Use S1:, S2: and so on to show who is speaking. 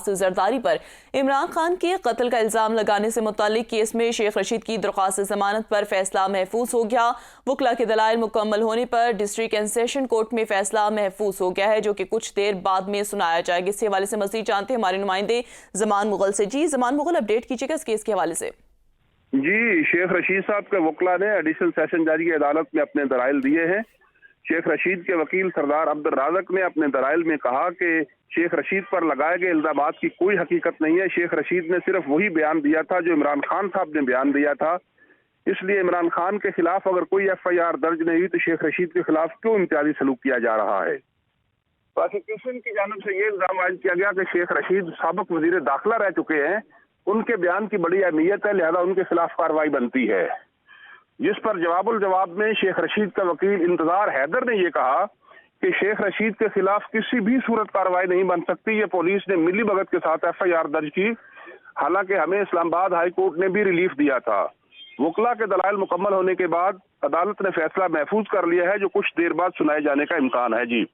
S1: आसिफ जरदारी पर इमरान खान के कत्ल का इल्जाम लगाने से मुतालिक केस में शेख रशीद की दरख्वास्त जमानत पर फैसला महफूज हो गया। वकला के दलाइल मुकम्मल होने पर डिस्ट्रिक्ट एंड सेशन कोर्ट में फैसला महफूज हो गया है, जो कि कुछ देर बाद में सुनाया जाएगा। इस हवाले से मजीद जानते हैं हमारे नुमाइंदे जमान मुगल से। जी जमान मुगल, अपडेट कीजिएगा इस केस के हवाले से।
S2: जी, शेख रशीद साहब के वकला ने एडिशनल सेशन जज की अदालत में अपने दलाइल दिए हैं। शेख रशीद के वकील सरदार अब्दुल राज़क ने अपने दलाइल में कहा कि शेख रशीद पर लगाए गए इल्जामात की कोई हकीकत नहीं है। शेख रशीद ने सिर्फ वही बयान दिया था जो इमरान खान साहब ने बयान दिया था। इसलिए इमरान खान के खिलाफ अगर कोई FIR दर्ज नहीं हुई तो शेख रशीद के खिलाफ क्यों इम्तियाजी सलूक किया जा रहा है। प्रोसिक्यूशन की जानिब से ये इल्जाम आयद किया गया कि शेख रशीद साबिक वजीर दाखिला रह चुके हैं, उनके बयान की बड़ी अहमियत है, लिहाजा उनके खिलाफ कार्रवाई बनती है। जिस पर जवाब में शेख रशीद का वकील इंतजार हैदर ने यह कहा कि शेख रशीद के खिलाफ किसी भी सूरत कार्रवाई नहीं बन सकती। ये पुलिस ने मिली भगत के साथ FIR दर्ज की, हालांकि हमें इस्लामाबाद हाई कोर्ट ने भी रिलीफ दिया था। वकला के दलाइल मुकम्मल होने के बाद अदालत ने फैसला महफूज कर लिया है, जो कुछ देर बाद सुनाए जाने का इम्कान है। जी।